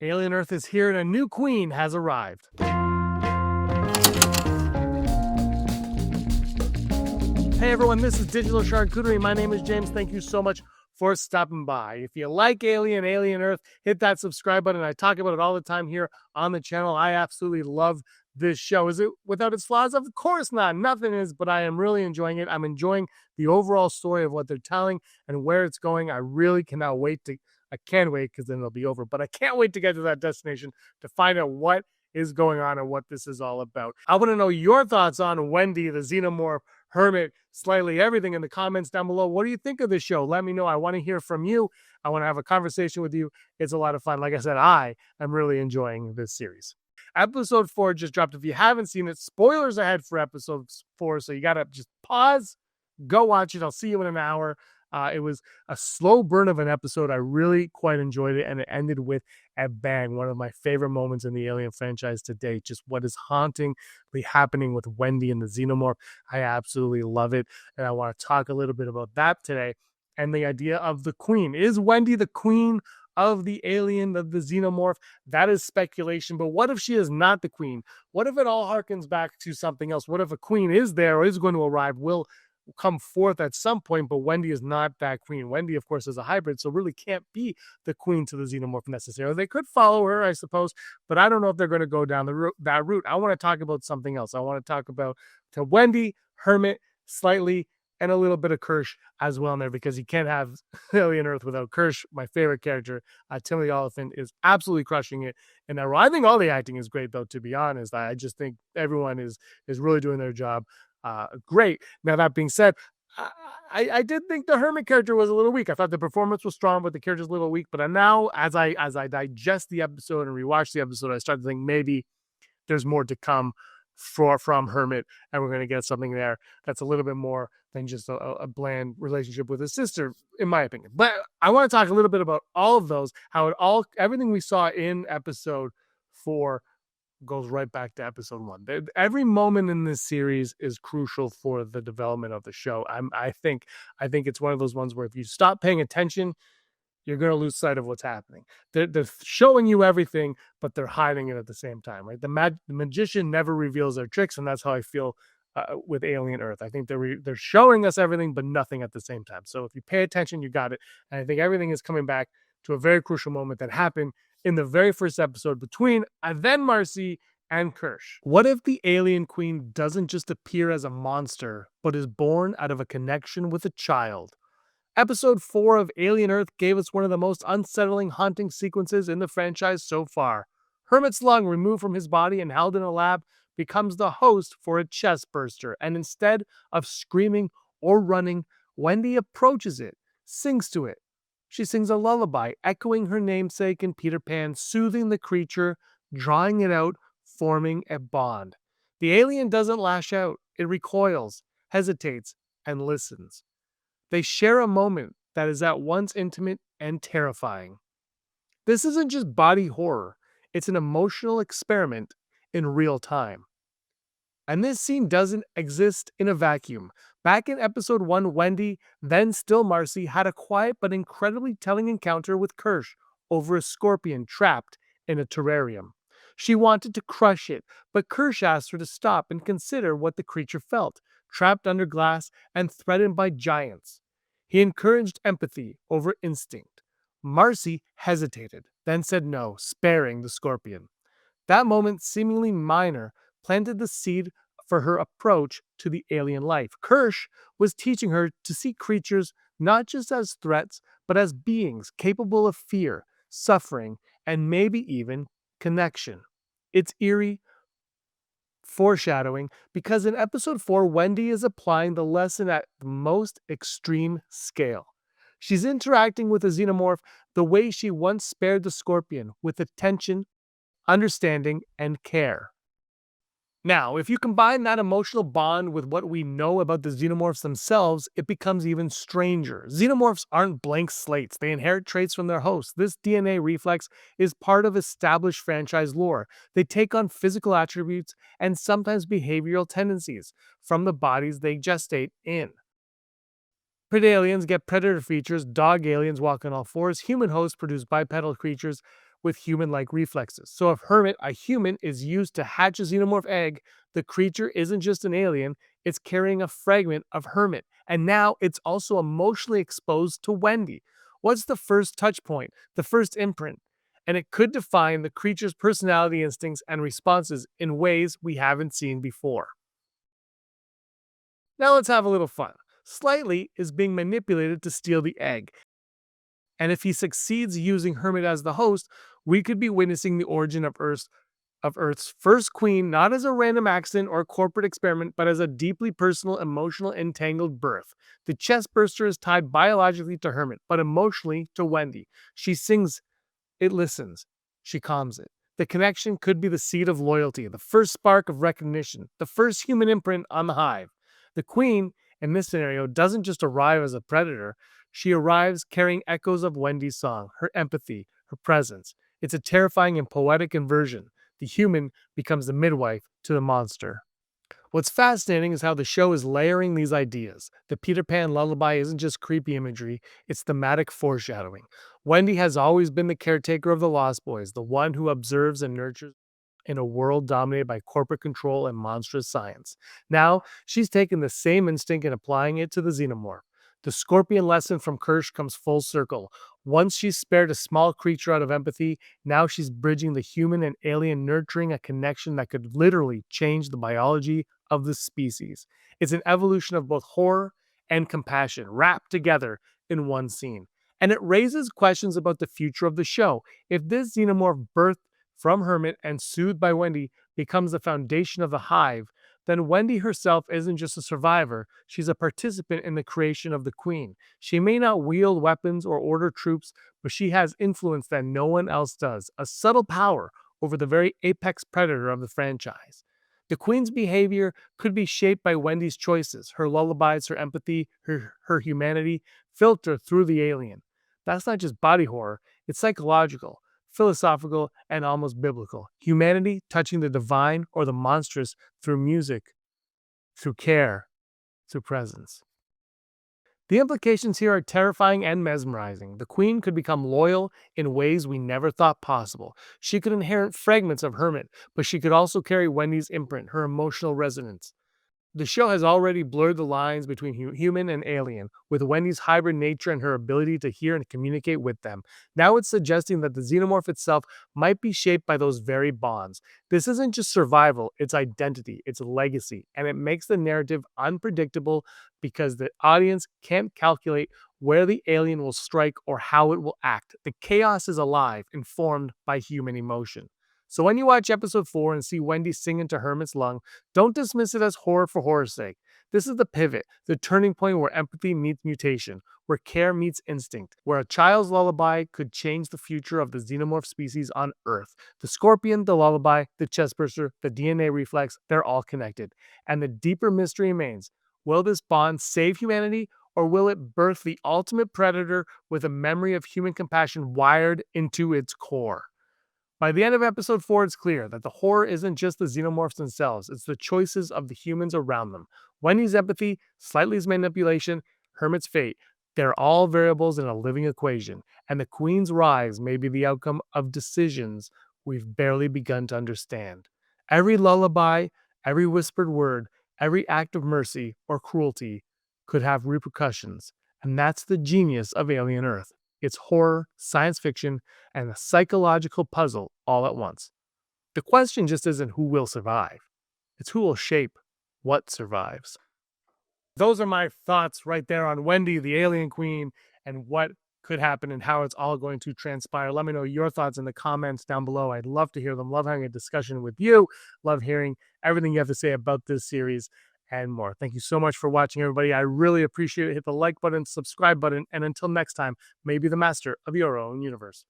Alien Earth is here and a new queen has arrived. Hey everyone, this is Digital Charcuterie. My name is James. Thank you so much for stopping by. If you like Alien Earth, hit that subscribe button. I talk about it all the time here on the channel. I absolutely love this show. Is it without its flaws? Of course not. Nothing is, but I am really enjoying it. I'm enjoying the overall story of what they're telling and where it's going. I really cannot wait to, I can't wait because then it'll be over, but I can't wait to get to that destination to find out what is going on and what this is all about. I want to know your thoughts on Wendy, the Xenomorph, Hermit, slightly everything in the comments down below. What do you think of this show? Let me know. I want to hear from you. I want to have a conversation with you. It's a lot of fun. Like I said, I am really enjoying this series. Episode 4 just dropped. If you haven't seen it, spoilers ahead for episode 4. So you got to just pause, go watch it. I'll see you in an hour. It was a slow burn of an episode. I really quite enjoyed it, and it ended with a bang. One of my favorite moments in the Alien franchise to date. Just what is hauntingly happening with Wendy and the Xenomorph. I absolutely love it, and I want to talk a little bit about that today and the idea of the queen. Is Wendy the queen of the alien, of the Xenomorph? That is speculation, but what if she is not the queen? What if it all harkens back to something else? What if a queen is there or is going to arrive, will come forth at some point, but Wendy is not that queen. Wendy, of course, is a hybrid, so really can't be the queen to the Xenomorph necessarily. They could follow her, I suppose, but I don't know if they're going to go down that route. I want to talk about something else. I want to talk about to Wendy, Hermit, slightly, and a little bit of Kirsh as well in there, because you can't have Alien Earth without Kirsh, my favorite character. Timothy Oliphant is absolutely crushing it. And I think all the acting is great, though, to be honest. I just think everyone is really doing their job. Great. Now, that being said, I did think the Hermit character was a little weak. I thought the performance was strong, but the character's a little weak. But now, as I digest the episode and rewatch the episode, I start to think maybe there's more to come from Hermit, and we're going to get something there that's a little bit more than just a bland relationship with his sister, in my opinion. But I want to talk a little bit about all of those, how everything we saw in episode 4 goes right back to episode 1. Every moment in this series is crucial for the development of the show. I think it's one of those ones where if you stop paying attention, you're going to lose sight of what's happening. They're showing you everything, but they're hiding it at the same time, right? The magician never reveals their tricks, and that's how I feel with Alien Earth. I think they're showing us everything, but nothing at the same time. So if you pay attention, you got it. And I think everything is coming back to a very crucial moment that happened in the very first episode between then Marcy and Kirsh. What if the alien queen doesn't just appear as a monster, but is born out of a connection with a child? Episode 4 of Alien Earth gave us one of the most unsettling haunting sequences in the franchise so far. Hermit's lung, removed from his body and held in a lab, becomes the host for a chestburster, and instead of screaming or running, Wendy approaches it, sings to it. She sings a lullaby, echoing her namesake in Peter Pan, soothing the creature, drawing it out, forming a bond. The alien doesn't lash out. It recoils, hesitates, and listens. They share a moment that is at once intimate and terrifying. This isn't just body horror. It's an emotional experiment in real time. And this scene doesn't exist in a vacuum. Back in episode 1, Wendy, then still Marcy, had a quiet but incredibly telling encounter with Kirsh over a scorpion trapped in a terrarium. She wanted to crush it, but Kirsh asked her to stop and consider what the creature felt, trapped under glass and threatened by giants. He encouraged empathy over instinct. Marcy hesitated, then said no, sparing the scorpion. That moment, seemingly minor, planted the seed for her approach to the alien life. Kirsh was teaching her to see creatures not just as threats, but as beings capable of fear, suffering, and maybe even connection. It's eerie, foreshadowing, because in episode 4, Wendy is applying the lesson at the most extreme scale. She's interacting with a xenomorph the way she once spared the scorpion, with attention, understanding, and care. Now, if you combine that emotional bond with what we know about the xenomorphs themselves, it becomes even stranger. Xenomorphs aren't blank slates. They inherit traits from their hosts. This DNA reflex is part of established franchise lore. They take on physical attributes and sometimes behavioral tendencies from the bodies they gestate in. Predaliens get predator features, dog aliens walk on all fours, human hosts produce bipedal creatures with human-like reflexes. So if Hermit, a human, is used to hatch a xenomorph egg, the creature isn't just an alien, it's carrying a fragment of Hermit. And now it's also emotionally exposed to Wendy. What's the first touch point, the first imprint? And it could define the creature's personality, instincts, and responses in ways we haven't seen before. Now let's have a little fun. Slightly is being manipulated to steal the egg. And if he succeeds using Hermit as the host, we could be witnessing the origin of Earth's first queen, not as a random accident or corporate experiment, but as a deeply personal, emotional, entangled birth. The chestburster is tied biologically to Hermit, but emotionally to Wendy. She sings, it listens, she calms it. The connection could be the seed of loyalty, the first spark of recognition, the first human imprint on the hive. The queen, in this scenario, doesn't just arrive as a predator, she arrives carrying echoes of Wendy's song, her empathy, her presence. It's a terrifying and poetic inversion. The human becomes the midwife to the monster. What's fascinating is how the show is layering these ideas. The Peter Pan lullaby isn't just creepy imagery, it's thematic foreshadowing. Wendy has always been the caretaker of the Lost Boys, the one who observes and nurtures in a world dominated by corporate control and monstrous science. Now, she's taken the same instinct and applying it to the xenomorph. The scorpion lesson from Kirsh comes full circle. Once she's spared a small creature out of empathy, now she's bridging the human and alien, nurturing a connection that could literally change the biology of the species. It's an evolution of both horror and compassion wrapped together in one scene. And it raises questions about the future of the show. If this xenomorph birthed from Hermit and soothed by Wendy becomes the foundation of the hive, then Wendy herself isn't just a survivor, she's a participant in the creation of the queen. She may not wield weapons or order troops, but she has influence that no one else does, a subtle power over the very apex predator of the franchise. The queen's behavior could be shaped by Wendy's choices, her lullabies, her empathy, her humanity, filtered through the alien. That's not just body horror, it's psychological, philosophical, and almost biblical. Humanity touching the divine or the monstrous through music, through care, through presence. The implications here are terrifying and mesmerizing. The queen could become loyal in ways we never thought possible. She could inherit fragments of Hermit, but she could also carry Wendy's imprint, her emotional resonance. The show has already blurred the lines between human and alien, with Wendy's hybrid nature and her ability to hear and communicate with them. Now it's suggesting that the xenomorph itself might be shaped by those very bonds. This isn't just survival, it's identity, it's legacy, and it makes the narrative unpredictable because the audience can't calculate where the alien will strike or how it will act. The chaos is alive, informed by human emotion. So when you watch episode 4 and see Wendy sing into Hermit's lung, don't dismiss it as horror for horror's sake. This is the pivot, the turning point where empathy meets mutation, where care meets instinct, where a child's lullaby could change the future of the xenomorph species on Earth. The scorpion, the lullaby, the chestburster, the DNA reflex, they're all connected. And the deeper mystery remains, will this bond save humanity, or will it birth the ultimate predator with a memory of human compassion wired into its core? By the end of episode 4, it's clear that the horror isn't just the xenomorphs themselves, it's the choices of the humans around them. Wendy's empathy, Slightly's manipulation, Hermit's fate, they're all variables in a living equation, and the queen's rise may be the outcome of decisions we've barely begun to understand. Every lullaby, every whispered word, every act of mercy or cruelty could have repercussions, and that's the genius of Alien Earth. It's horror, science fiction, and a psychological puzzle all at once. The question just isn't who will survive, it's who will shape what survives. Those are my thoughts right there on Wendy, the alien queen, and what could happen and how it's all going to transpire. Let me know your thoughts in the comments down below. I'd love to hear them. Love having a discussion with you. Love hearing everything you have to say about this series and more. Thank you so much for watching, everybody. I really appreciate it. Hit the like button, subscribe button, and until next time, may be the master of your own universe.